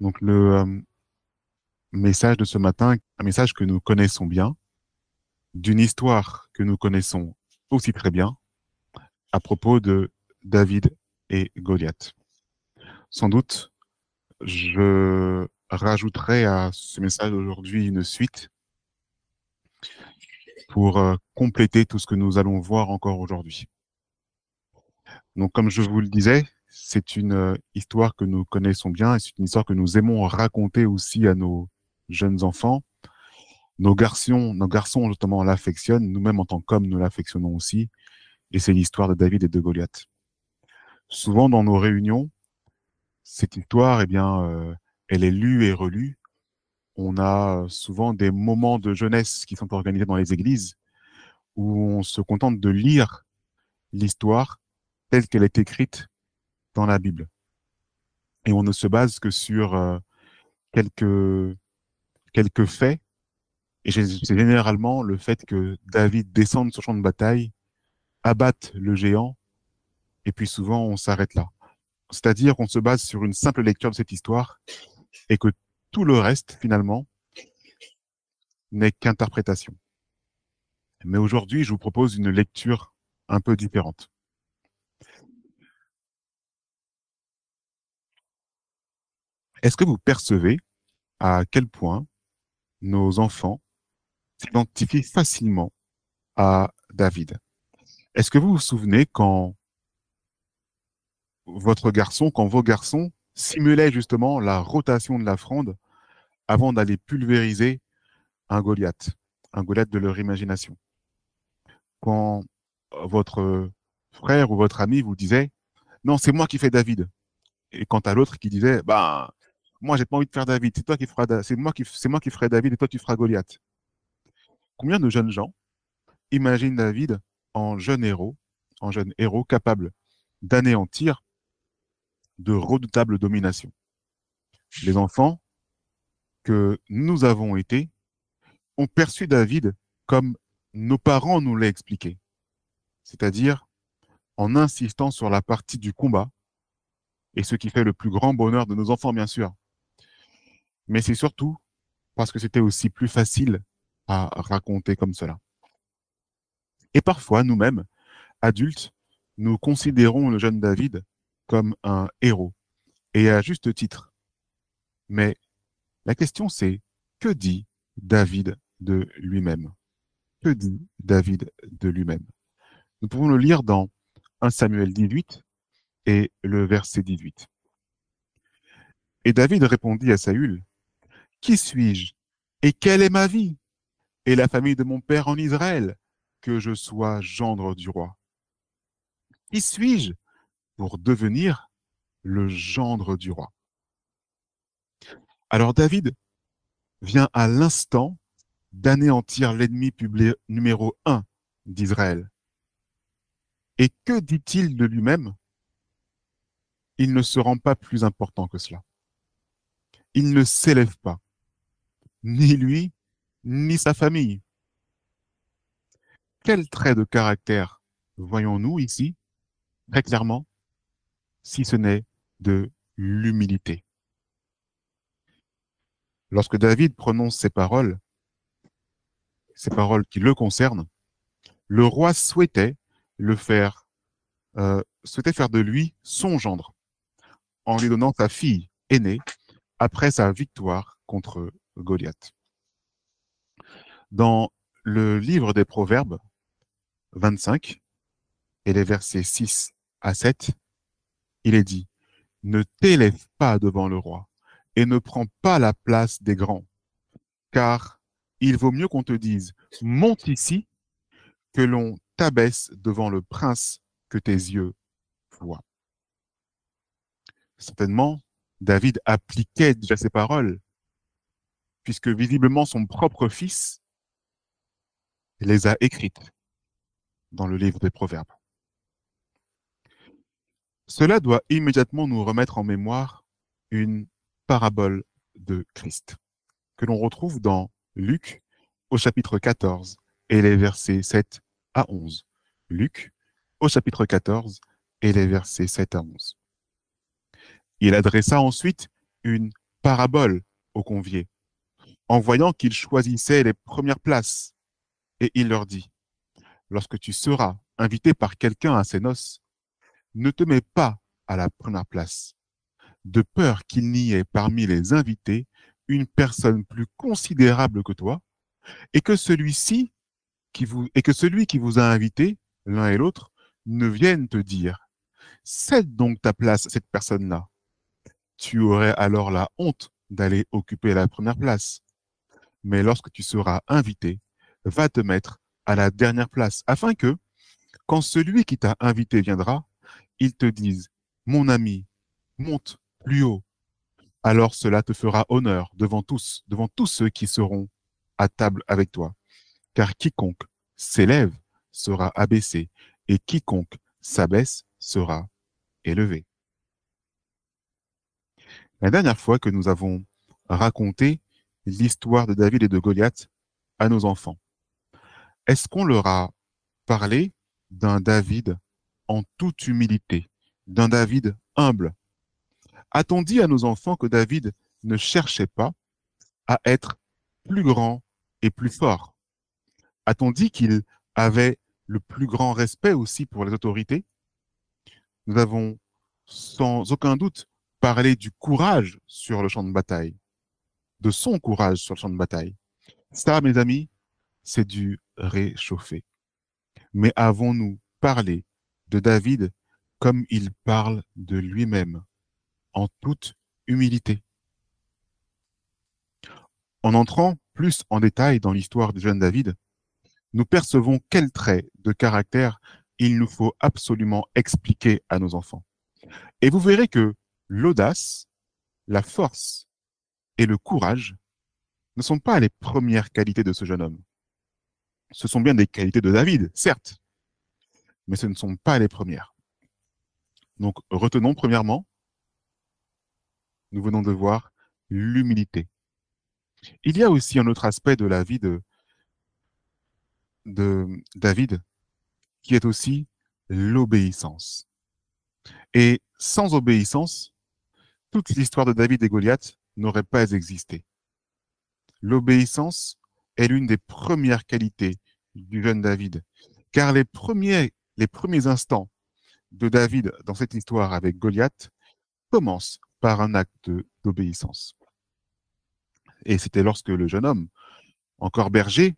Donc le message de ce matin, un message que nous connaissons bien, d'une histoire que nous connaissons aussi très bien, à propos de David et Goliath. Sans doute, je rajouterai à ce message d'aujourd'hui une suite pour compléter tout ce que nous allons voir encore aujourd'hui. Donc, comme je vous le disais, c'est une histoire que nous connaissons bien et c'est une histoire que nous aimons raconter aussi à nos jeunes enfants. Nos garçons justement l'affectionnent, nous-mêmes en tant qu'hommes, nous l'affectionnons aussi. Et c'est l'histoire de David et de Goliath. Souvent dans nos réunions, cette histoire, eh bien, elle est lue et relue. On a souvent des moments de jeunesse qui sont organisés dans les églises où on se contente de lire l'histoire telle qu'elle est écrite dans la Bible. Et on ne se base que sur quelques, quelques faits. Et c'est généralement le fait que David descende sur le champ de bataille, abatte le géant, et puis souvent on s'arrête là. C'est-à-dire qu'on se base sur une simple lecture de cette histoire et que tout le reste, finalement, n'est qu'interprétation. Mais aujourd'hui, je vous propose une lecture un peu différente. Est-ce que vous percevez à quel point nos enfants s'identifient facilement à David? Est-ce que vous vous souvenez quand vos garçons simulaient justement la rotation de la fronde avant d'aller pulvériser un Goliath de leur imagination? Quand votre frère ou votre ami vous disait, non, c'est moi qui fais David. Et quant à l'autre qui disait, bah, moi, j'ai pas envie de faire David, c'est toi qui feras, c'est moi qui ferai David et toi tu feras Goliath. Combien de jeunes gens imaginent David en jeune héros capable d'anéantir de redoutables dominations? Les enfants que nous avons été ont perçu David comme nos parents nous l'ont expliqué, c'est-à-dire en insistant sur la partie du combat, et ce qui fait le plus grand bonheur de nos enfants, bien sûr. Mais c'est surtout parce que c'était aussi plus facile à raconter comme cela. Et parfois, nous-mêmes, adultes, nous considérons le jeune David comme un héros, et à juste titre. Mais la question c'est, que dit David de lui-même? Que dit David de lui-même? Nous pouvons le lire dans 1 Samuel 18 et le verset 18. Et David répondit à Saül, qui suis-je et quelle est ma vie et la famille de mon père en Israël, que je sois gendre du roi? Qui suis-je pour devenir le gendre du roi? Alors David vient à l'instant d'anéantir l'ennemi public numéro 1 d'Israël. Et que dit-il de lui-même? Il ne se rend pas plus important que cela. Il ne s'élève pas, ni lui, ni sa famille. Quel trait de caractère voyons-nous ici, très clairement, si ce n'est de l'humilité? Lorsque David prononce ces paroles qui le concernent, le roi souhaitait faire de lui son gendre, en lui donnant sa fille aînée après sa victoire contre Goliath. Dans le livre des Proverbes 25 et les versets 6 à 7, il est dit, ne t'élève pas devant le roi et ne prends pas la place des grands, car il vaut mieux qu'on te dise, monte ici, que l'on t'abaisse devant le prince que tes yeux voient. Certainement, David appliquait déjà ces paroles, puisque visiblement son propre fils les a écrites dans le livre des Proverbes. Cela doit immédiatement nous remettre en mémoire une parabole de Christ, que l'on retrouve dans Luc au chapitre 14 et les versets 7 à 11. Luc au chapitre 14 et les versets 7 à 11. Il adressa ensuite une parabole aux conviés, en voyant qu'ils choisissaient les premières places. Et il leur dit, lorsque tu seras invité par quelqu'un à ses noces, ne te mets pas à la première place, de peur qu'il n'y ait parmi les invités une personne plus considérable que toi, et que celui qui vous a invité, l'un et l'autre, ne vienne te dire, cède donc ta place à cette personne-là. Tu aurais alors la honte d'aller occuper la première place. Mais lorsque tu seras invité, va te mettre à la dernière place, afin que, quand celui qui t'a invité viendra, il te dise, mon ami, monte plus haut. Alors cela te fera honneur devant tous ceux qui seront à table avec toi. Car quiconque s'élève sera abaissé, et quiconque s'abaisse sera élevé. La dernière fois que nous avons raconté l'histoire de David et de Goliath à nos enfants, est-ce qu'on leur a parlé d'un David en toute humilité, d'un David humble? A-t-on dit à nos enfants que David ne cherchait pas à être plus grand et plus fort? A-t-on dit qu'il avait le plus grand respect aussi pour les autorités? Nous avons sans aucun doute parlé du courage sur le champ de bataille, de son courage sur le champ de bataille. Ça, mes amis, c'est du réchauffé. Mais avons-nous parlé de David comme il parle de lui-même, en toute humilité? En entrant plus en détail dans l'histoire du jeune David, nous percevons quels traits de caractère il nous faut absolument expliquer à nos enfants. Et vous verrez que l'audace, la force et le courage ne sont pas les premières qualités de ce jeune homme. Ce sont bien des qualités de David, certes, mais ce ne sont pas les premières. Donc, retenons premièrement, nous venons de voir l'humilité. Il y a aussi un autre aspect de la vie de David qui est aussi l'obéissance. Et sans obéissance, toute l'histoire de David et Goliath n'aurait pas existé. L'obéissance est l'une des premières qualités du jeune David, car les premiers instants de David dans cette histoire avec Goliath commencent par un acte d'obéissance. Et c'était lorsque le jeune homme, encore berger,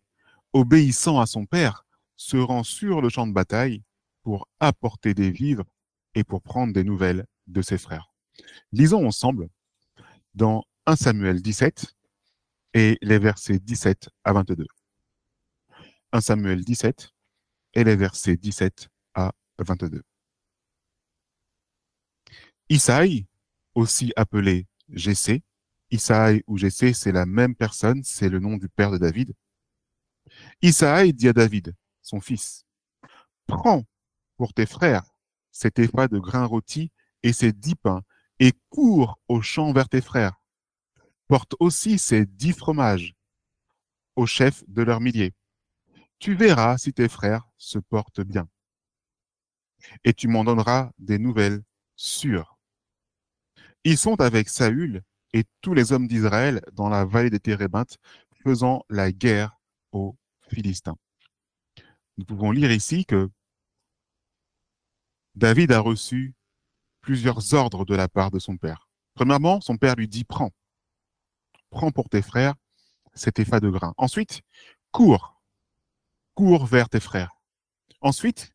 obéissant à son père, se rend sur le champ de bataille pour apporter des vivres et pour prendre des nouvelles de ses frères. Lisons ensemble dans 1 Samuel 17 et les versets 17 à 22. 1 Samuel 17 et les versets 17 à 22. Isaïe, aussi appelé Jessé, Isaïe ou Jessé, c'est la même personne, c'est le nom du père de David. Isaïe dit à David, son fils, prends pour tes frères cet épha de grains rôtis et ces 10 pains, et cours au champ vers tes frères. Porte aussi ces 10 fromages au chef de leurs milliers. Tu verras si tes frères se portent bien. Et tu m'en donneras des nouvelles sûres. Ils sont avec Saül et tous les hommes d'Israël dans la vallée des Térébintes, faisant la guerre aux Philistins. Nous pouvons lire ici que David a reçu plusieurs ordres de la part de son père. Premièrement, son père lui dit, prends pour tes frères cet épha de grain. Ensuite, cours vers tes frères. Ensuite,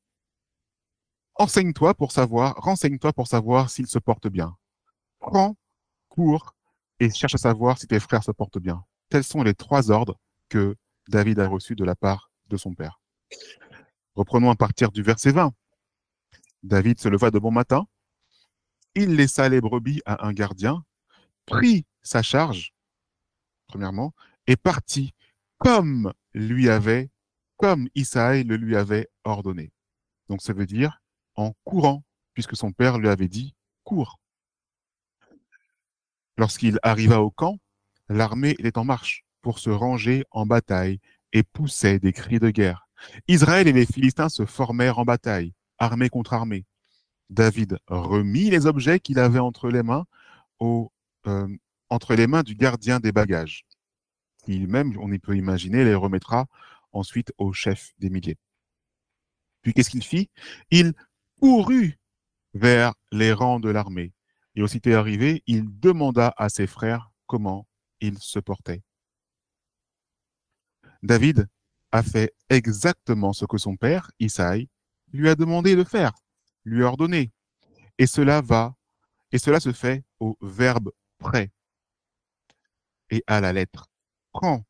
renseigne-toi pour savoir s'ils se portent bien. Prends, cours et cherche à savoir si tes frères se portent bien. Tels sont les 3 ordres que David a reçus de la part de son père. Reprenons à partir du verset 20. David se leva de bon matin, il laissa les brebis à un gardien, prit sa charge, premièrement, et partit comme Isaïe le lui avait ordonné. Donc ça veut dire en courant, puisque son père lui avait dit cours. Lorsqu'il arriva au camp, l'armée était en marche pour se ranger en bataille et poussait des cris de guerre. Israël et les Philistins se formèrent en bataille, armée contre armée. David remit les objets qu'il avait entre les mains entre les mains du gardien des bagages, qui lui-même, on y peut imaginer, les remettra ensuite au chef des milliers. Puis qu'est-ce qu'il fit? Il courut vers les rangs de l'armée. Et aussitôt arrivé, il demanda à ses frères comment ils se portaient. David a fait exactement ce que son père, Isaïe, lui a demandé de faire, lui a ordonné. Et cela se fait au verbe près et à la lettre. Prends,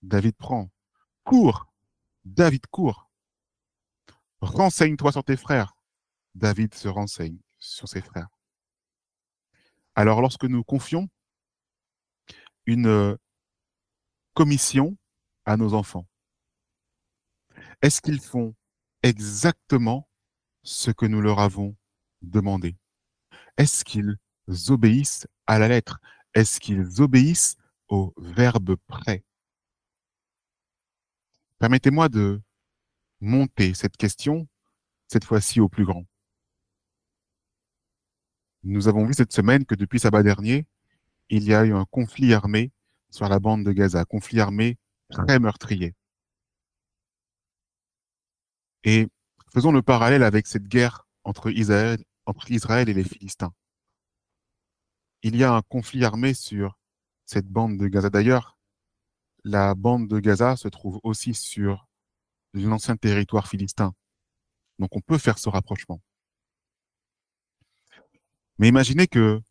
David prend. Cours, David court. Renseigne-toi sur tes frères. David se renseigne sur ses frères. Alors, lorsque nous confions une commission à nos enfants, est-ce qu'ils font exactement ce que nous leur avons demandé? Est-ce qu'ils obéissent à la lettre? Est-ce qu'ils obéissent au verbe près? Permettez-moi de monter cette question, cette fois-ci au plus grand. Nous avons vu cette semaine que depuis sabbat dernier, il y a eu un conflit armé sur la bande de Gaza, conflit armé très meurtrier. Et faisons le parallèle avec cette guerre entre Israël et les Philistins. Il y a un conflit armé sur cette bande de Gaza. D'ailleurs, la bande de Gaza se trouve aussi sur l'ancien territoire philistin. Donc on peut faire ce rapprochement. Mais imaginez que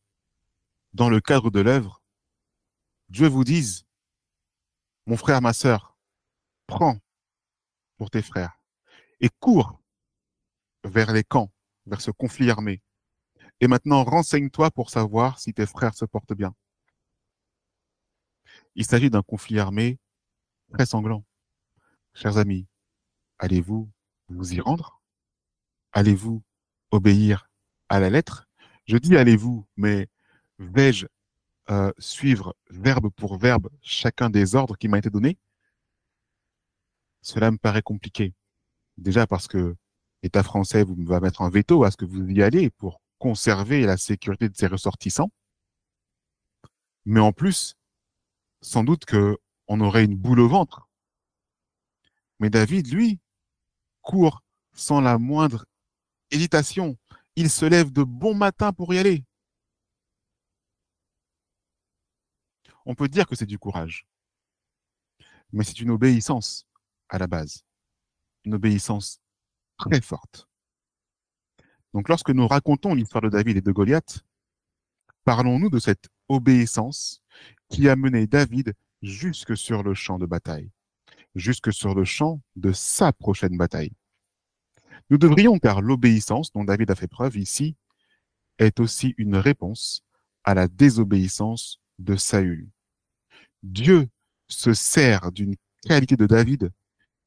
dans le cadre de l'œuvre, Dieu vous dise, mon frère, ma sœur, prends pour tes frères et cours vers les camps, vers ce conflit armé. Et maintenant, renseigne-toi pour savoir si tes frères se portent bien. Il s'agit d'un conflit armé très sanglant. Chers amis, allez-vous vous y rendre? Allez-vous obéir à la lettre? Je dis allez-vous, mais vais-je suivre verbe pour verbe chacun des ordres qui m'a été donné? Cela me paraît compliqué. Déjà parce que l'État français va mettre un veto à ce que vous y allez pour conserver la sécurité de ses ressortissants. Mais en plus, sans doute qu'on aurait une boule au ventre. Mais David, lui, court sans la moindre hésitation. Il se lève de bon matin pour y aller. On peut dire que c'est du courage, mais c'est une obéissance à la base, une obéissance très forte. Donc lorsque nous racontons l'histoire de David et de Goliath, parlons-nous de cette obéissance qui a mené David jusque sur le champ de bataille, jusque sur le champ de sa prochaine bataille. Nous devrions, car l'obéissance dont David a fait preuve ici est aussi une réponse à la désobéissance de Saül. Dieu se sert d'une qualité de David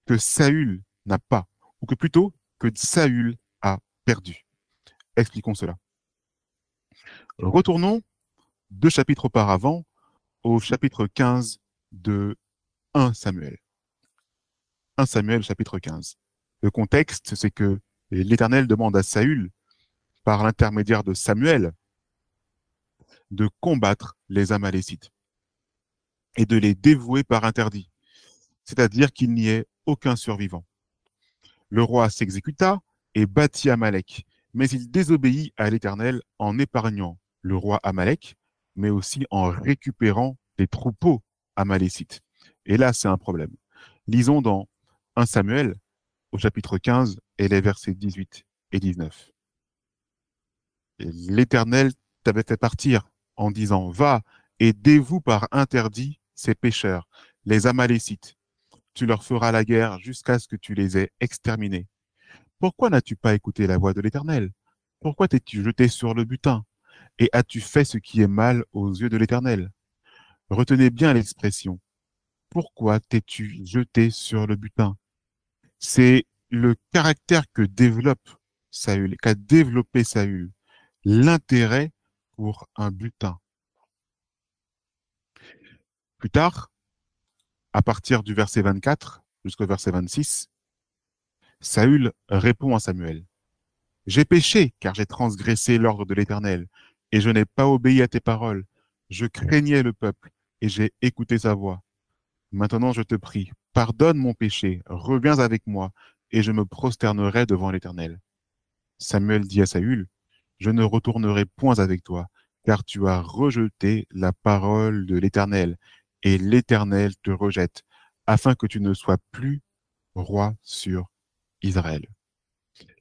que Saül n'a pas, ou que plutôt que Saül a perdu. Expliquons cela. Retournons 2 chapitres auparavant au chapitre 15 de 1 Samuel. 1 Samuel chapitre 15. Le contexte, c'est que l'Éternel demande à Saül, par l'intermédiaire de Samuel, de combattre les Amalécites et de les dévouer par interdit, c'est-à-dire qu'il n'y ait aucun survivant. Le roi s'exécuta et battit Amalek, mais il désobéit à l'Éternel en épargnant le roi Amalek, mais aussi en récupérant les troupeaux amalécites. Et là, c'est un problème. Lisons dans 1 Samuel, au chapitre 15, et les versets 18 et 19. L'Éternel t'avait fait partir en disant, va et dévoue par interdit ces pécheurs, les Amalécites. Tu leur feras la guerre jusqu'à ce que tu les aies exterminés. Pourquoi n'as-tu pas écouté la voix de l'Éternel? Pourquoi t'es-tu jeté sur le butin? Et as-tu fait ce qui est mal aux yeux de l'Éternel? Retenez bien l'expression. Pourquoi t'es-tu jeté sur le butin? C'est le caractère que développe Saül, qu'a développé Saül, l'intérêt pour un butin. Plus tard, à partir du verset 24 jusqu'au verset 26, Saül répond à Samuel. J'ai péché car j'ai transgressé l'ordre de l'Éternel et je n'ai pas obéi à tes paroles. Je craignais le peuple et j'ai écouté sa voix. Maintenant, je te prie, pardonne mon péché, reviens avec moi et je me prosternerai devant l'Éternel. Samuel dit à Saül, je ne retournerai point avec toi, car tu as rejeté la parole de l'Éternel, et l'Éternel te rejette, afin que tu ne sois plus roi sur Israël.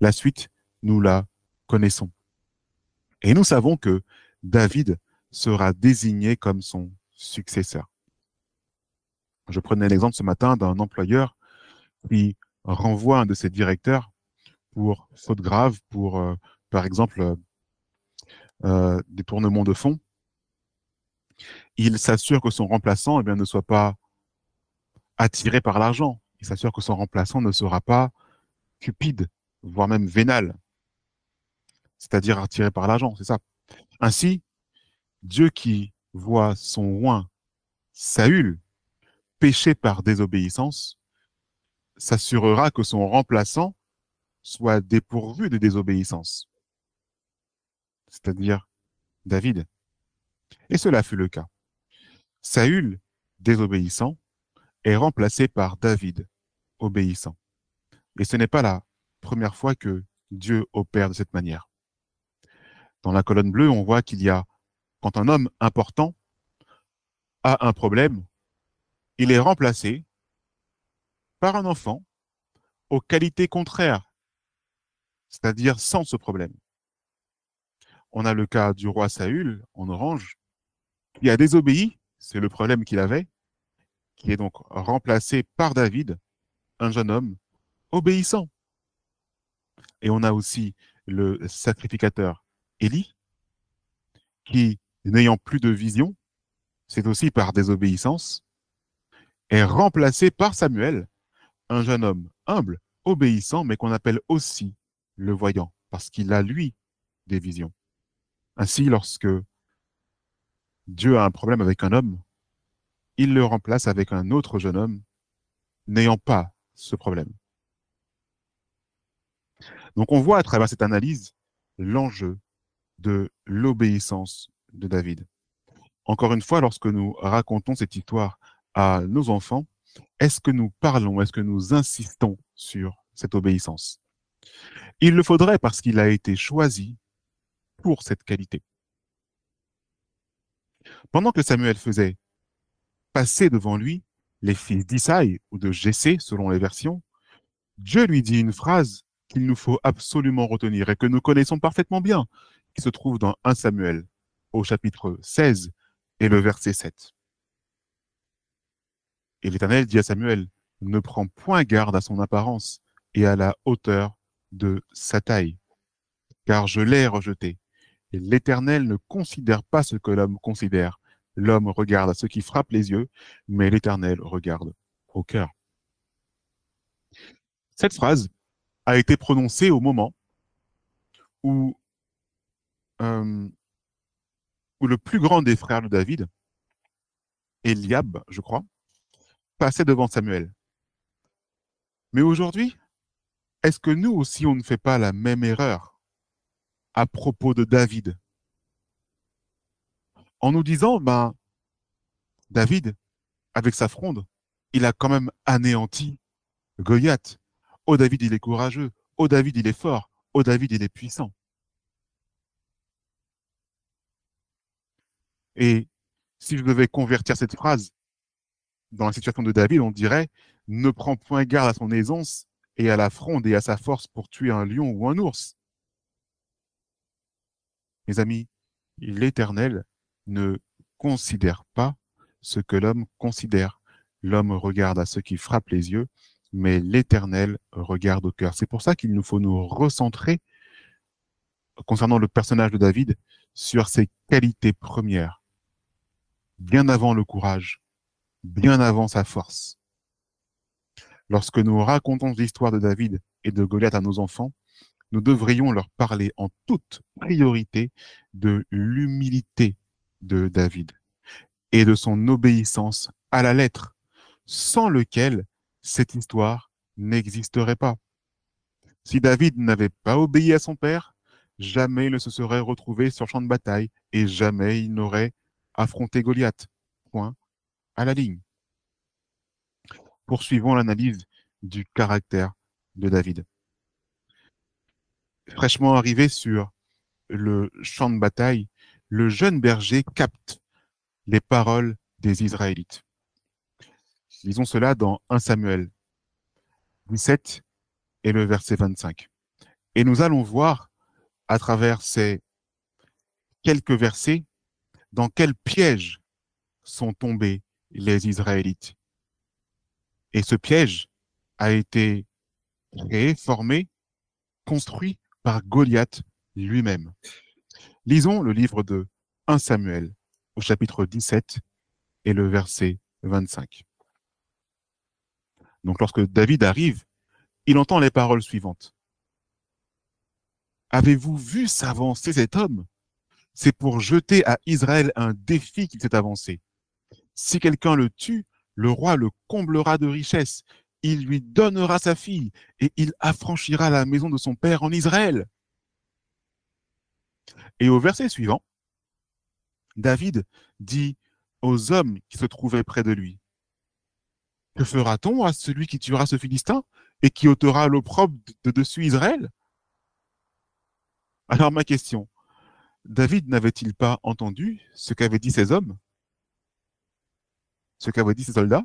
La suite, nous la connaissons. Et nous savons que David sera désigné comme son successeur. Je prenais l'exemple ce matin d'un employeur qui renvoie un de ses directeurs pour faute grave, pour, par exemple, détournement de fonds. Il s'assure que son remplaçant ne soit pas attiré par l'argent. Il s'assure que son remplaçant ne sera pas cupide, voire même vénal, c'est-à-dire attiré par l'argent, c'est ça. Ainsi, Dieu qui voit son oint Saül pécher par désobéissance, s'assurera que son remplaçant soit dépourvu de désobéissance, c'est-à-dire David. Et cela fut le cas. Saül, désobéissant, est remplacé par David, obéissant. Et ce n'est pas la première fois que Dieu opère de cette manière. Dans la colonne bleue, on voit qu'il y a, quand un homme important a un problème, il est remplacé par un enfant aux qualités contraires, c'est-à-dire sans ce problème. On a le cas du roi Saül, en orange, qui a désobéi, c'est le problème qu'il avait, qui est donc remplacé par David, un jeune homme obéissant. Et on a aussi le sacrificateur Élie, qui, n'ayant plus de vision, c'est aussi par désobéissance, est remplacé par Samuel, un jeune homme humble, obéissant, mais qu'on appelle aussi le voyant, parce qu'il a, lui, des visions. Ainsi, lorsque Dieu a un problème avec un homme, il le remplace avec un autre jeune homme n'ayant pas ce problème. Donc on voit à travers cette analyse l'enjeu de l'obéissance de David. Encore une fois, lorsque nous racontons cette histoire à nos enfants, est-ce que nous parlons, est-ce que nous insistons sur cette obéissance? Il le faudrait parce qu'il a été choisi pour cette qualité. Pendant que Samuel faisait passer devant lui les fils d'Isaïe ou de Jessé, selon les versions, Dieu lui dit une phrase qu'il nous faut absolument retenir et que nous connaissons parfaitement bien, qui se trouve dans 1 Samuel, au chapitre 16 et le verset 7. Et l'Éternel dit à Samuel, ne prends point garde à son apparence et à la hauteur de sa taille, car je l'ai rejeté. Et l'Éternel ne considère pas ce que l'homme considère. L'homme regarde à ce qui frappe les yeux, mais l'Éternel regarde au cœur. Cette phrase a été prononcée au moment où, euh, où le plus grand des frères de David, Eliab, je crois, passait devant Samuel. Mais aujourd'hui, est-ce que nous aussi, on ne fait pas la même erreur à propos de David? En nous disant, ben, David, avec sa fronde, il a quand même anéanti Goliath. Oh, David, il est courageux. Oh, David, il est fort. Oh, David, il est puissant. Et si je devais convertir cette phrase dans la situation de David, on dirait, ne prends point garde à son aisance et à la fronde et à sa force pour tuer un lion ou un ours. Mes amis, l'Éternel ne considère pas ce que l'homme considère. L'homme regarde à ce qui frappe les yeux, mais l'Éternel regarde au cœur. C'est pour ça qu'il nous faut nous recentrer concernant le personnage de David sur ses qualités premières, bien avant le courage, bien avant sa force. Lorsque nous racontons l'histoire de David et de Goliath à nos enfants, nous devrions leur parler en toute priorité de l'humilité de David et de son obéissance à la lettre, sans lequel cette histoire n'existerait pas. Si David n'avait pas obéi à son père, jamais il ne se serait retrouvé sur le champ de bataille et jamais il n'aurait affronter Goliath. Point à la ligne. Poursuivons l'analyse du caractère de David. Fraîchement arrivé sur le champ de bataille, le jeune berger capte les paroles des Israélites. Lisons cela dans 1 Samuel 17 et le verset 25. Et nous allons voir à travers ces quelques versets dans quel piège sont tombés les Israélites. Et ce piège a été créé, formé, construit par Goliath lui-même. Lisons le livre de 1 Samuel au chapitre 17 et le verset 25. Donc lorsque David arrive, il entend les paroles suivantes. Avez-vous vu s'avancer cet homme? C'est pour jeter à Israël un défi qu'il s'est avancé. Si quelqu'un le tue, le roi le comblera de richesses. Il lui donnera sa fille et il affranchira la maison de son père en Israël. Et au verset suivant, David dit aux hommes qui se trouvaient près de lui, que fera-t-on à celui qui tuera ce Philistin et qui ôtera l'opprobre de dessus Israël? Alors ma question, David n'avait-il pas entendu ce qu'avaient dit ces hommes? Ce qu'avaient dit ces soldats?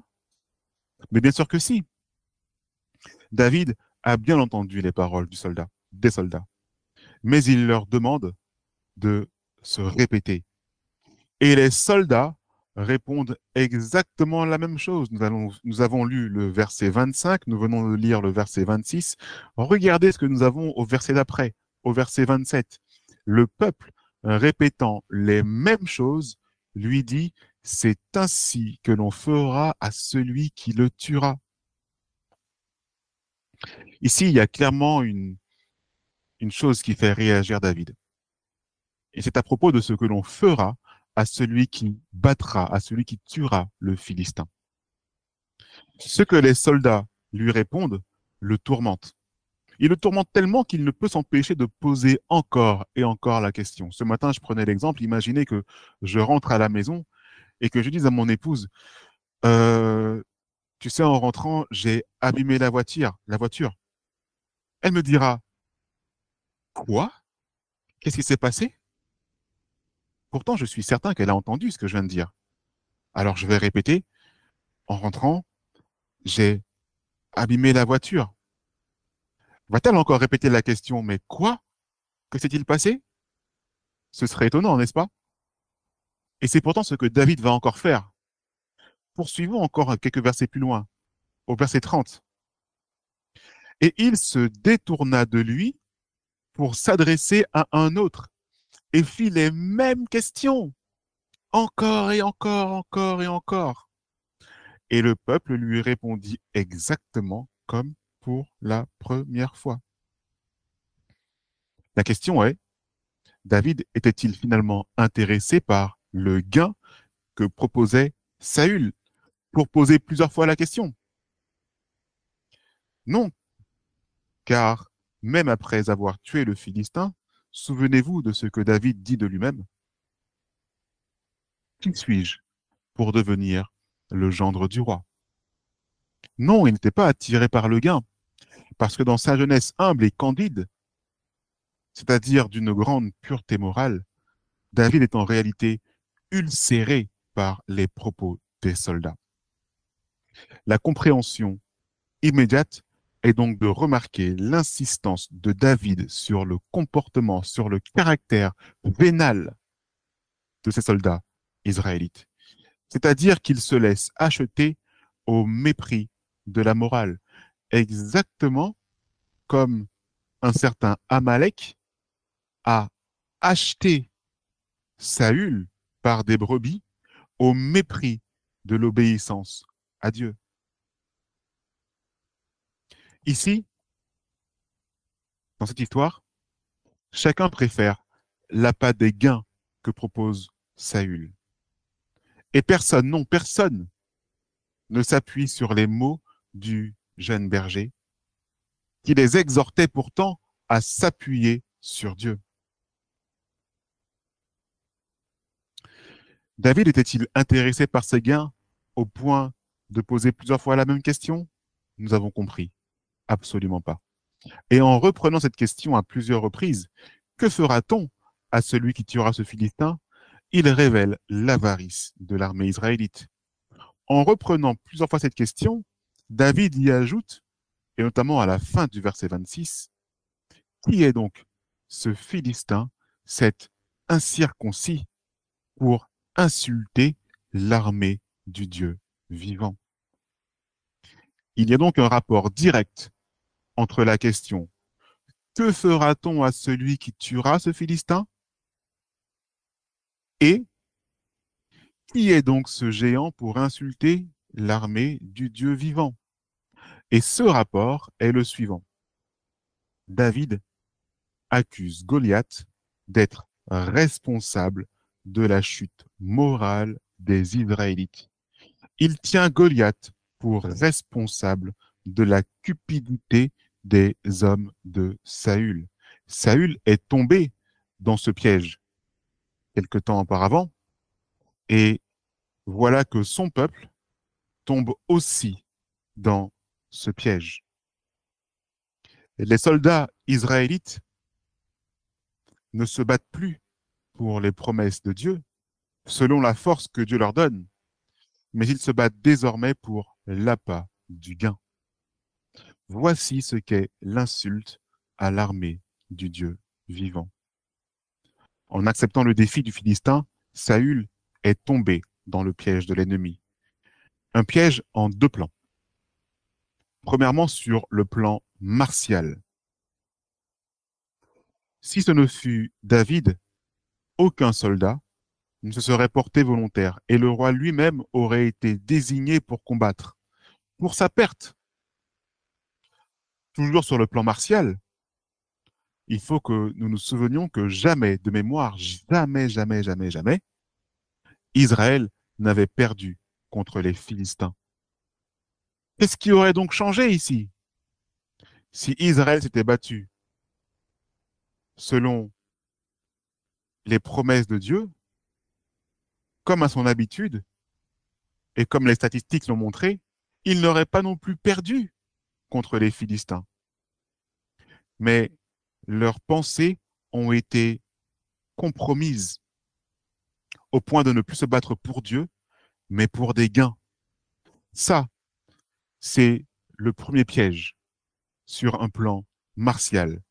Mais bien sûr que si. David a bien entendu les paroles des soldats, mais il leur demande de se répéter. Et les soldats répondent exactement la même chose. Nous avons lu le verset 25, nous venons de lire le verset 26. Regardez ce que nous avons au verset d'après, au verset 27. Le peuple, répétant les mêmes choses, lui dit, c'est ainsi que l'on fera à celui qui le tuera. Ici, il y a clairement une chose qui fait réagir David. Et c'est à propos de ce que l'on fera à celui qui battra, à celui qui tuera le Philistin. Ce que les soldats lui répondent le tourmente. Il le tourmente tellement qu'il ne peut s'empêcher de poser encore et encore la question. Ce matin, je prenais l'exemple, imaginez que je rentre à la maison et que je dise à mon épouse, tu sais, en rentrant, j'ai abîmé la voiture. Elle me dira, quoi? Qu'est-ce qui s'est passé? Pourtant, je suis certain qu'elle a entendu ce que je viens de dire. Alors, je vais répéter, en rentrant, j'ai abîmé la voiture. Va-t-elle encore répéter la question, mais quoi? Que s'est-il passé? Ce serait étonnant, n'est-ce pas? Et c'est pourtant ce que David va encore faire. Poursuivons encore quelques versets plus loin, au verset 30. Et il se détourna de lui pour s'adresser à un autre et fit les mêmes questions, encore et encore, encore et encore. Et le peuple lui répondit exactement comme pour la première fois. La question est, David était-il finalement intéressé par le gain que proposait Saül pour poser plusieurs fois la question? Non, car même après avoir tué le Philistin, souvenez-vous de ce que David dit de lui-même. Qui suis-je pour devenir le gendre du roi? Non, il n'était pas attiré par le gain, parce que dans sa jeunesse humble et candide, c'est-à-dire d'une grande pureté morale, David est en réalité ulcéré par les propos des soldats. La compréhension immédiate est donc de remarquer l'insistance de David sur le comportement, sur le caractère vénal de ces soldats israélites. C'est-à-dire qu'ils se laissent acheter au mépris de la morale, exactement comme un certain Amalek a acheté Saül par des brebis au mépris de l'obéissance à Dieu. Ici, dans cette histoire, chacun préfère l'appât des gains que propose Saül. Et personne, non, personne ne s'appuie sur les mots du jeune berger, qui les exhortait pourtant à s'appuyer sur Dieu. David était-il intéressé par ses gains au point de poser plusieurs fois la même question? Nous avons compris. Absolument pas. Et en reprenant cette question à plusieurs reprises, que fera-t-on à celui qui tuera ce Philistin? Il révèle l'avarice de l'armée israélite. En reprenant plusieurs fois cette question, David y ajoute, et notamment à la fin du verset 26, qui est donc ce Philistin, cet incirconcis, pour insulter l'armée du Dieu vivant? Il y a donc un rapport direct entre la question que fera-t-on à celui qui tuera ce Philistin et qui est donc ce géant pour insulter l'armée du Dieu vivant? Et ce rapport est le suivant. David accuse Goliath d'être responsable de la chute morale des Israélites. Il tient Goliath pour responsable de la cupidité des hommes de Saül. Saül est tombé dans ce piège quelque temps auparavant, et voilà que son peuple tombe aussi dans ce piège. Et les soldats israélites ne se battent plus pour les promesses de Dieu, selon la force que Dieu leur donne, mais ils se battent désormais pour l'appât du gain. Voici ce qu'est l'insulte à l'armée du Dieu vivant. En acceptant le défi du Philistin, Saül est tombé dans le piège de l'ennemi. Un piège en deux plans. Premièrement, sur le plan martial. Si ce ne fut David, aucun soldat ne se serait porté volontaire et le roi lui-même aurait été désigné pour combattre. Pour sa perte, toujours sur le plan martial, il faut que nous nous souvenions que jamais, de mémoire, jamais, Israël n'avait perdu contre les Philistins. Qu'est-ce qui aurait donc changé ici si Israël s'était battu selon les promesses de Dieu, comme à son habitude, et comme les statistiques l'ont montré, il n'aurait pas non plus perdu contre les Philistins. Mais leurs pensées ont été compromises au point de ne plus se battre pour Dieu, mais pour des gains. Ça, c'est le premier piège sur un plan martial,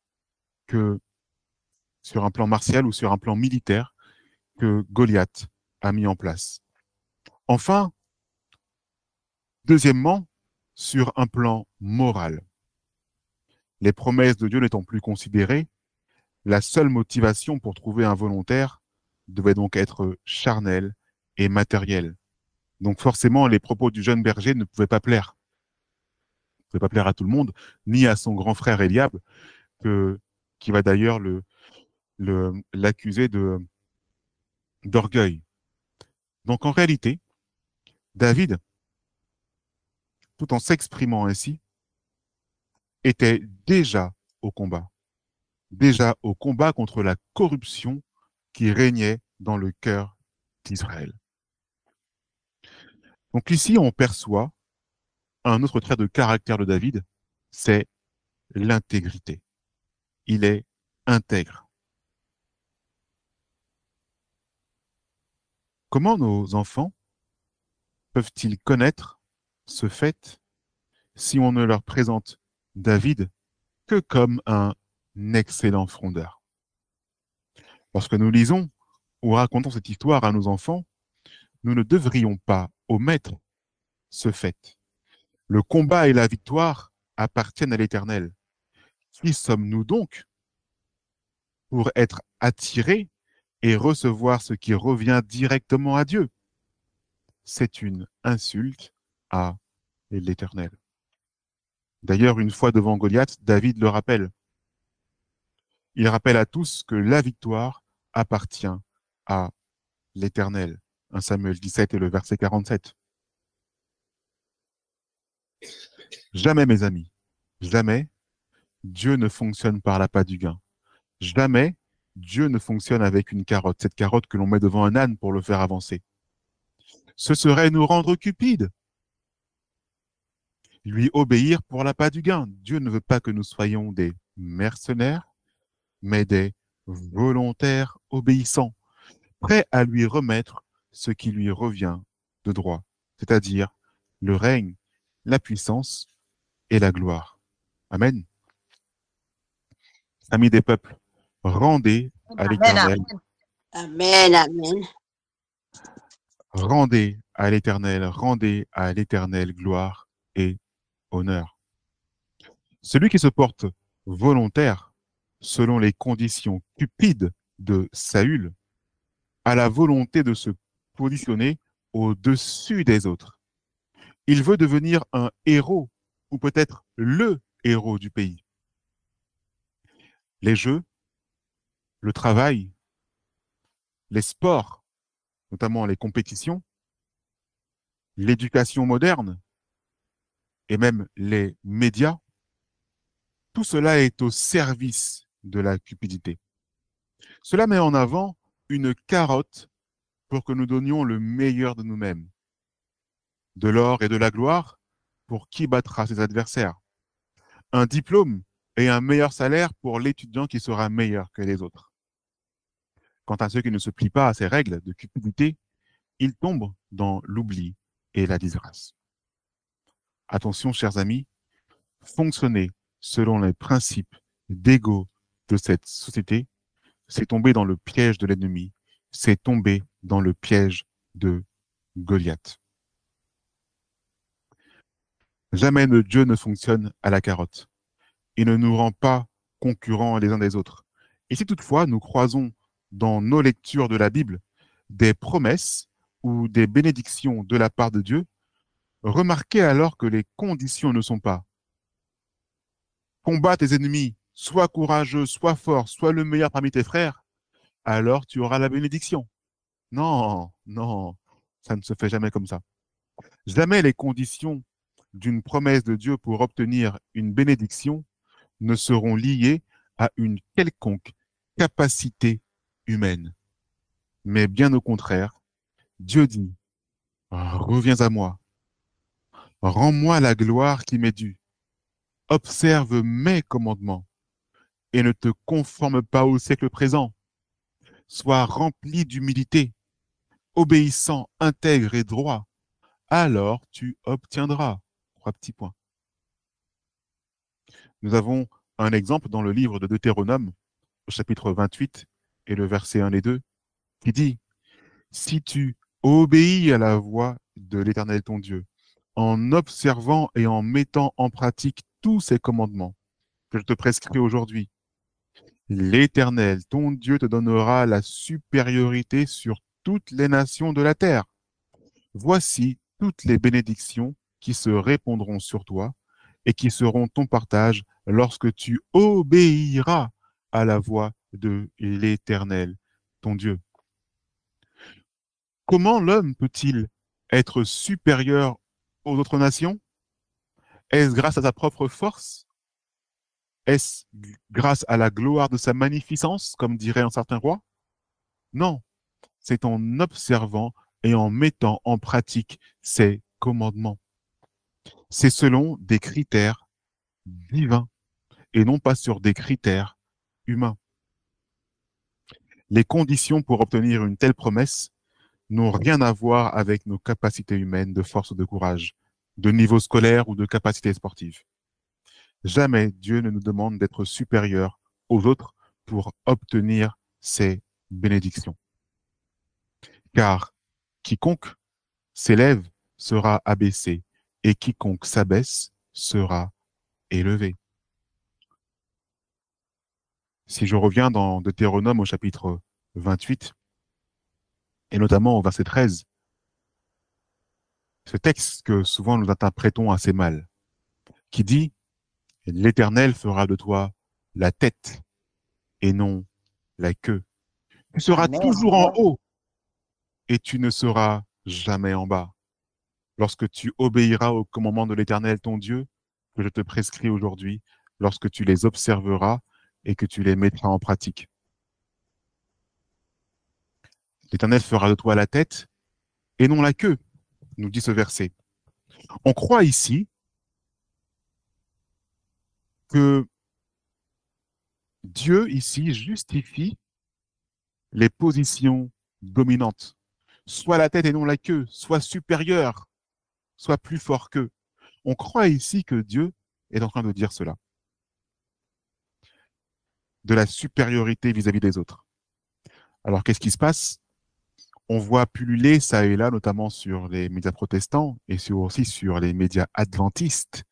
sur un plan martial ou sur un plan militaire que Goliath a mis en place. Enfin, deuxièmement, sur un plan moral. Les promesses de Dieu n'étant plus considérées, la seule motivation pour trouver un volontaire devait donc être charnelle et matérielle. Donc forcément, les propos du jeune berger ne pouvaient pas plaire. Ne pouvaient pas plaire à tout le monde, ni à son grand frère Eliab, qui va d'ailleurs l'accuser d'orgueil. Donc en réalité, David, tout en s'exprimant ainsi, était déjà au combat contre la corruption qui régnait dans le cœur d'Israël. Donc ici, on perçoit un autre trait de caractère de David, c'est l'intégrité. Il est intègre. Comment nos enfants peuvent-ils connaître ce fait si on ne leur présente David que comme un excellent frondeur? Lorsque nous lisons ou racontons cette histoire à nos enfants, nous ne devrions pas omettre ce fait. Le combat et la victoire appartiennent à l'Éternel. Qui sommes-nous donc pour être attirés et recevoir ce qui revient directement à Dieu? C'est une insulte à l'Éternel. D'ailleurs, une fois devant Goliath, David le rappelle. Il rappelle à tous que la victoire appartient à l'Éternel. 1 Samuel 17 et le verset 47. Jamais, mes amis, jamais Dieu ne fonctionne par l'appât du gain. Jamais Dieu ne fonctionne avec une carotte, cette carotte que l'on met devant un âne pour le faire avancer. ce serait nous rendre cupides. Lui obéir pour l'appât du gain. Dieu ne veut pas que nous soyons des mercenaires, mais des volontaires obéissants, prêts à lui remettre ce qui lui revient de droit, c'est-à-dire le règne, la puissance et la gloire. Amen. Amis des peuples, rendez à Amen, l'Éternel, amen, amen. rendez à l'Éternel gloire et honneur. Celui qui se porte volontaire selon les conditions cupides de Saül a la volonté de se positionner au-dessus des autres. Il veut devenir un héros ou peut-être le héros du pays. Les jeux, le travail, les sports, notamment les compétitions, l'éducation moderne et même les médias, tout cela est au service de la cupidité. Cela met en avant une carotte pour que nous donnions le meilleur de nous-mêmes. De l'or et de la gloire pour qui battra ses adversaires. Un diplôme et un meilleur salaire pour l'étudiant qui sera meilleur que les autres. Quant à ceux qui ne se plient pas à ces règles de cupidité, ils tombent dans l'oubli et la disgrâce. Attention, chers amis, fonctionner selon les principes d'ego de cette société, c'est tomber dans le piège de l'ennemi, c'est tomber dans le piège de Goliath. Jamais Dieu ne fonctionne à la carotte. Il ne nous rend pas concurrents les uns des autres. Et si toutefois nous croisons dans nos lectures de la Bible des promesses ou des bénédictions de la part de Dieu, remarquez alors que les conditions ne sont pas combat tes ennemis, sois courageux, sois fort, sois le meilleur parmi tes frères, alors tu auras la bénédiction. Non, non, ça ne se fait jamais comme ça. Jamais les conditions d'une promesse de Dieu pour obtenir une bénédiction ne seront liées à une quelconque capacité humaine. Mais bien au contraire, Dieu dit, reviens à moi, rends-moi la gloire qui m'est due, observe mes commandements et ne te conforme pas au siècle présent. Sois rempli d'humilité, obéissant, intègre et droit, alors tu obtiendras. 3 petits points. Nous avons un exemple dans le livre de Deutéronome, au chapitre 28 et le verset 1 et 2, qui dit « Si tu obéis à la voix de l'Éternel ton Dieu, en observant et en mettant en pratique tous ces commandements que je te prescris aujourd'hui, l'Éternel ton Dieu te donnera la supériorité sur toutes les nations de la terre. Voici toutes les bénédictions qui se répandront sur toi et qui seront ton partage lorsque tu obéiras à la voix de l'Éternel, ton Dieu. » Comment l'homme peut-il être supérieur aux autres nations? Est-ce grâce à sa propre force? Est-ce grâce à la gloire de sa magnificence, comme dirait un certain roi? Non, c'est en observant et en mettant en pratique ses commandements. C'est selon des critères divins et non pas sur des critères humains. Les conditions pour obtenir une telle promesse n'ont rien à voir avec nos capacités humaines de force ou de courage, de niveau scolaire ou de capacité sportive. Jamais Dieu ne nous demande d'être supérieurs aux autres pour obtenir ces bénédictions. Car quiconque s'élève sera abaissé et quiconque s'abaisse sera élevé. Si je reviens dans Deutéronome au chapitre 28, et notamment au verset 13, ce texte que souvent nous interprétons assez mal, qui dit « L'Éternel fera de toi la tête et non la queue. Tu seras Amen. toujours en haut et tu ne seras jamais en bas. Lorsque tu obéiras aux commandements de l'Éternel ton Dieu, que je te prescris aujourd'hui, lorsque tu les observeras et que tu les mettras en pratique. L'Éternel fera de toi la tête et non la queue. nous dit ce verset. On croit ici que Dieu ici justifie les positions dominantes. Soit la tête et non la queue, soit supérieur, soit plus fort qu'eux. On croit ici que Dieu est en train de dire cela, de la supériorité vis-à-vis des autres. Alors, qu'est-ce qui se passe? On voit pulluler ça et là, notamment sur les médias protestants et aussi sur les médias adventistes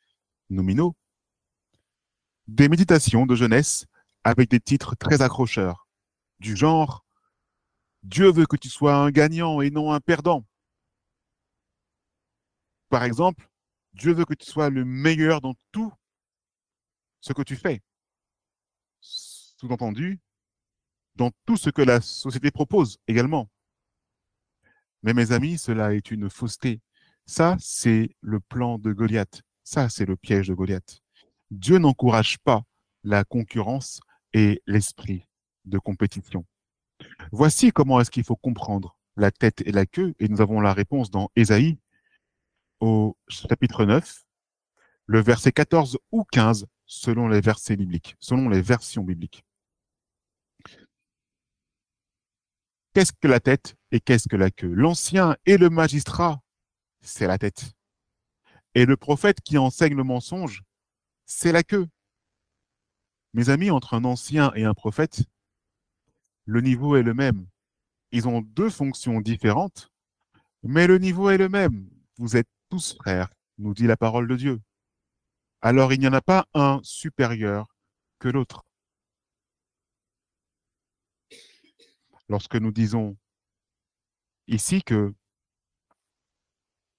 nominaux, des méditations de jeunesse avec des titres très accrocheurs, du genre Dieu veut que tu sois un gagnant et non un perdant. Par exemple, Dieu veut que tu sois le meilleur dans tout ce que tu fais. Sous-entendu, dans tout ce que la société propose également. Mais mes amis, cela est une fausseté. Ça, c'est le plan de Goliath. Ça, c'est le piège de Goliath. Dieu n'encourage pas la concurrence et l'esprit de compétition. Voici comment est-ce qu'il faut comprendre la tête et la queue, et nous avons la réponse dans Ésaïe au chapitre 9, le verset 14 ou 15, selon les versets bibliques, selon les versions bibliques. Qu'est-ce que la tête et qu'est-ce que la queue? L'ancien et le magistrat, c'est la tête. Et le prophète qui enseigne le mensonge, c'est la queue. Mes amis, entre un ancien et un prophète, le niveau est le même. Ils ont deux fonctions différentes, mais le niveau est le même. Vous êtes tous frères, nous dit la parole de Dieu. Alors il n'y en a pas un supérieur que l'autre. Lorsque nous disons ici que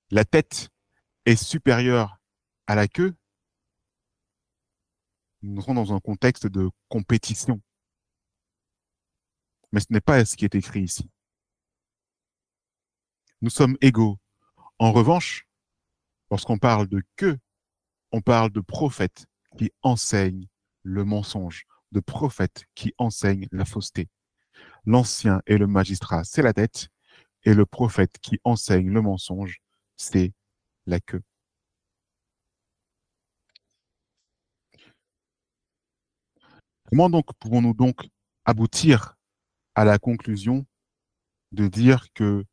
la tête est supérieure à la queue, nous sommes dans un contexte de compétition. Mais ce n'est pas ce qui est écrit ici. Nous sommes égaux. En revanche, lorsqu'on parle de queue, on parle de prophètes qui enseignent le mensonge, de prophètes qui enseignent la fausseté. L'ancien et le magistrat, c'est la tête, et le prophète qui enseigne le mensonge, c'est la queue. Comment donc pouvons-nous donc aboutir à la conclusion de dire que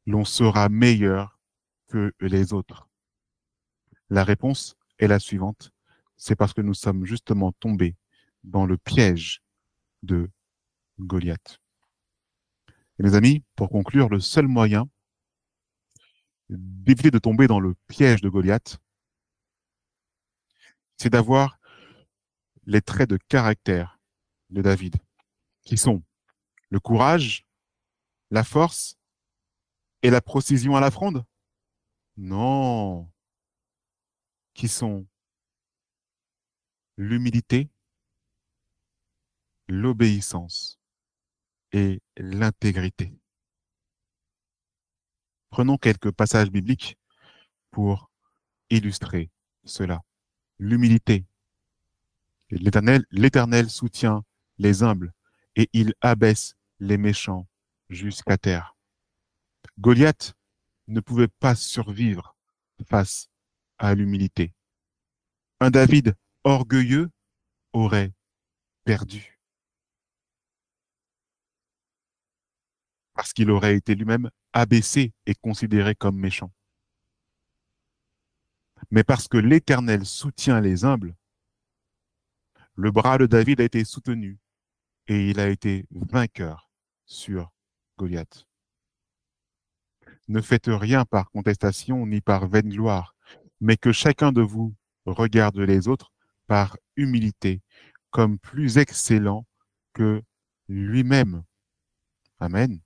l'on sera meilleur que les autres? La réponse est la suivante. C'est parce que nous sommes justement tombés dans le piège de Goliath. Et mes amis, pour conclure, le seul moyen d'éviter de tomber dans le piège de Goliath, c'est d'avoir les traits de caractère de David, qui sont le courage, la force et la précision à la fronde? Non, qui sont l'humilité, l'obéissance et l'intégrité. Prenons quelques passages bibliques pour illustrer cela. L'humilité. L'Éternel soutient les humbles et il abaisse les méchants jusqu'à terre. Goliath ne pouvait pas survivre face à l'humilité. Un David orgueilleux aurait perdu parce qu'il aurait été lui-même abaissé et considéré comme méchant. Mais parce que l'Éternel soutient les humbles, le bras de David a été soutenu et il a été vainqueur sur Goliath. Ne faites rien par contestation ni par vaine gloire, mais que chacun de vous regarde les autres par humilité, comme plus excellent que lui-même. Amen.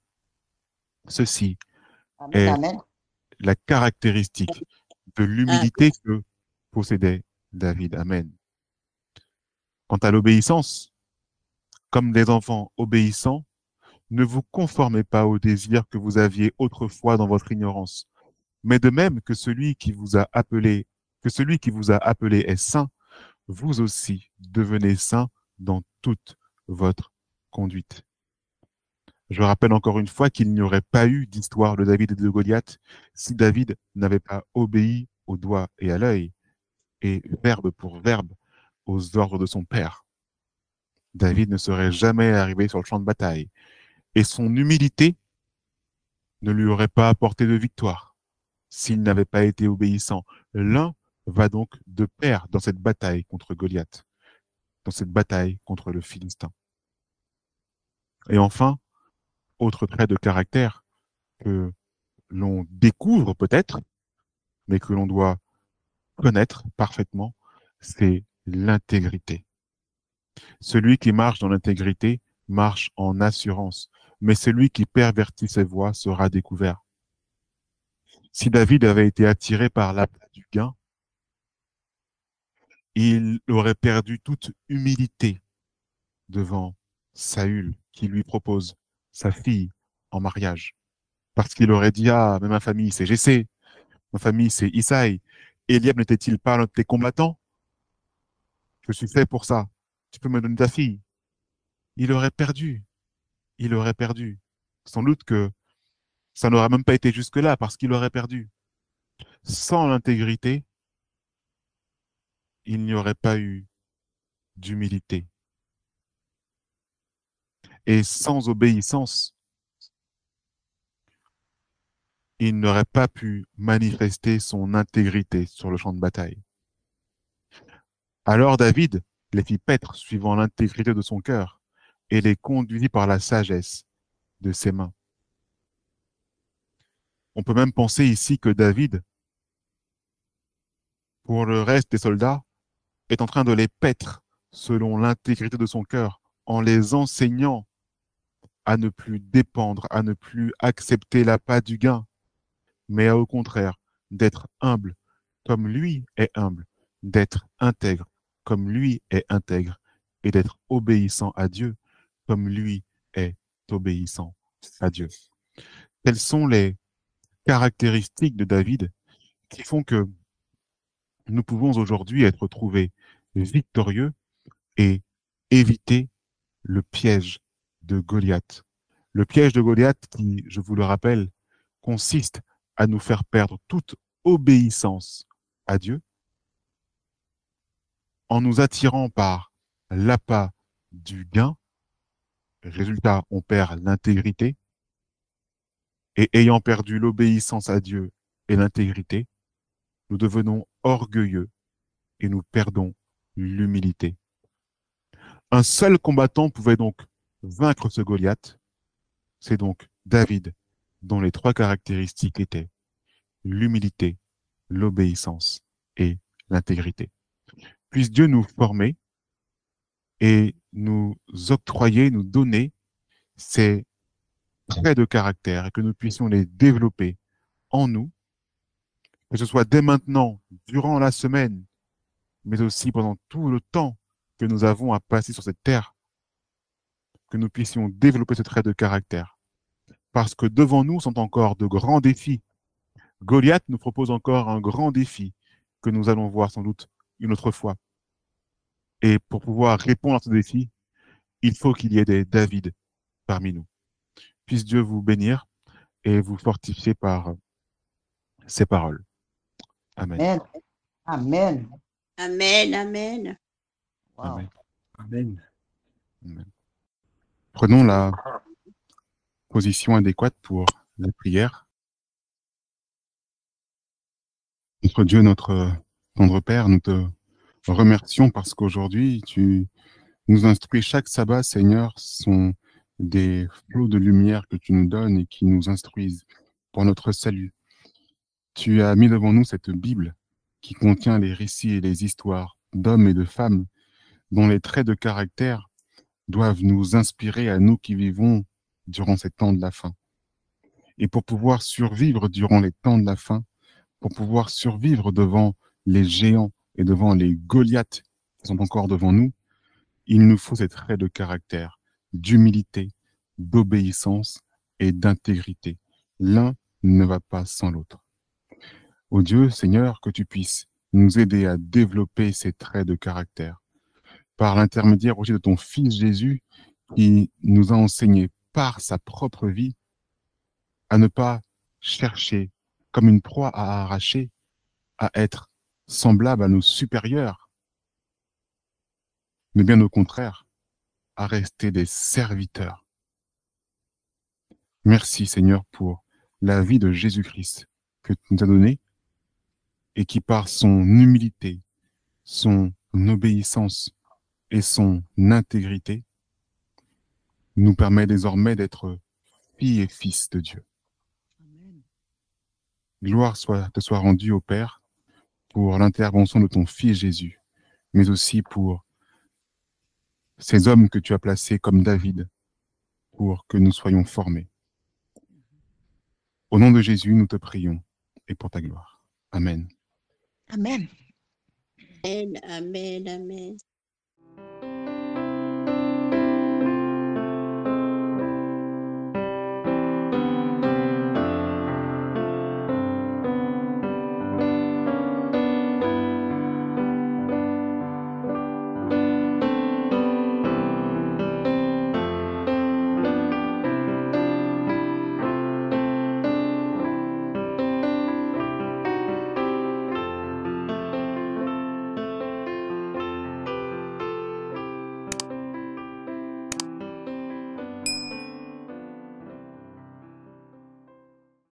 Ceci Amen, est amen. la caractéristique de l'humilité que possédait David. Amen. Quant à l'obéissance, comme des enfants obéissants, ne vous conformez pas aux désirs que vous aviez autrefois dans votre ignorance, mais de même que celui qui vous a appelé est saint, vous aussi devenez saints dans toute votre conduite. Je rappelle encore une fois qu'il n'y aurait pas eu d'histoire de David et de Goliath si David n'avait pas obéi au doigt et à l'œil et verbe pour verbe aux ordres de son père. David ne serait jamais arrivé sur le champ de bataille et son humilité ne lui aurait pas apporté de victoire s'il n'avait pas été obéissant. L'un va donc de pair dans cette bataille contre Goliath, dans cette bataille contre le Philistin. Et enfin, autre trait de caractère que l'on découvre peut-être, mais que l'on doit connaître parfaitement, c'est l'intégrité. Celui qui marche dans l'intégrité marche en assurance, mais celui qui pervertit ses voies sera découvert. Si David avait été attiré par l'appât du gain, il aurait perdu toute humilité devant Saül qui lui propose sa fille en mariage. Parce qu'il aurait dit, ah, mais ma famille c'est Jessé, ma famille c'est Isaïe. Eliab n'était-il pas l'un de tes combattants? Je suis fait pour ça. Tu peux me donner ta fille. Il aurait perdu. Il aurait perdu. Sans doute que ça n'aurait même pas été jusque-là parce qu'il aurait perdu. Sans l'intégrité, il n'y aurait pas eu d'humilité. Et sans obéissance, il n'aurait pas pu manifester son intégrité sur le champ de bataille. Alors David les fit paître suivant l'intégrité de son cœur et les conduisit par la sagesse de ses mains. On peut même penser ici que David, pour le reste des soldats, est en train de les paître selon l'intégrité de son cœur, en les enseignant à ne plus dépendre, à ne plus accepter l'appât du gain, mais au contraire, d'être humble comme lui est humble, d'être intègre comme lui est intègre, et d'être obéissant à Dieu comme lui est obéissant à Dieu. Quelles sont les caractéristiques de David qui font que nous pouvons aujourd'hui être trouvés victorieux et éviter le piège de Goliath. Le piège de Goliath qui, je vous le rappelle, consiste à nous faire perdre toute obéissance à Dieu en nous attirant par l'appât du gain. Résultat, on perd l'intégrité et ayant perdu l'obéissance à Dieu et l'intégrité, nous devenons orgueilleux et nous perdons l'humilité. Un seul combattant pouvait donc vaincre ce Goliath, c'est donc David, dont les trois caractéristiques étaient l'humilité, l'obéissance et l'intégrité. Puisse Dieu nous former et nous octroyer, nous donner ces traits de caractère et que nous puissions les développer en nous, que ce soit dès maintenant, durant la semaine, mais aussi pendant tout le temps que nous avons à passer sur cette terre, que nous puissions développer ce trait de caractère. Parce que devant nous sont encore de grands défis. Goliath nous propose encore un grand défi que nous allons voir sans doute une autre fois. Et pour pouvoir répondre à ce défi, il faut qu'il y ait des David parmi nous. Puisse Dieu vous bénir et vous fortifier par ses paroles. Amen. Amen. Amen. Amen. Amen. Wow. Amen. Amen. Amen. Prenons la position adéquate pour la prière. Notre Dieu, notre tendre Père, nous te remercions parce qu'aujourd'hui, tu nous instruis chaque sabbat, Seigneur, sont des flots de lumière que tu nous donnes et qui nous instruisent pour notre salut. Tu as mis devant nous cette Bible qui contient les récits et les histoires d'hommes et de femmes dont les traits de caractère doivent nous inspirer à nous qui vivons durant ces temps de la fin. Et pour pouvoir survivre durant les temps de la fin, pour pouvoir survivre devant les géants et devant les Goliaths qui sont encore devant nous, il nous faut ces traits de caractère, d'humilité, d'obéissance et d'intégrité. L'un ne va pas sans l'autre. Ô Dieu, Seigneur, que tu puisses nous aider à développer ces traits de caractère par l'intermédiaire aussi de ton Fils Jésus qui nous a enseigné par sa propre vie, à ne pas chercher comme une proie à arracher, à être semblable à nos supérieurs, mais bien au contraire, à rester des serviteurs. Merci Seigneur pour la vie de Jésus-Christ que tu nous as donnée et qui par son humilité, son obéissance et son intégrité nous permet désormais d'être filles et fils de Dieu. Amen. Gloire te soit rendue au Père pour l'intervention de ton Fils Jésus, mais aussi pour ces hommes que tu as placés comme David pour que nous soyons formés. Au nom de Jésus, nous te prions et pour ta gloire. Amen. Amen. Amen, amen, amen.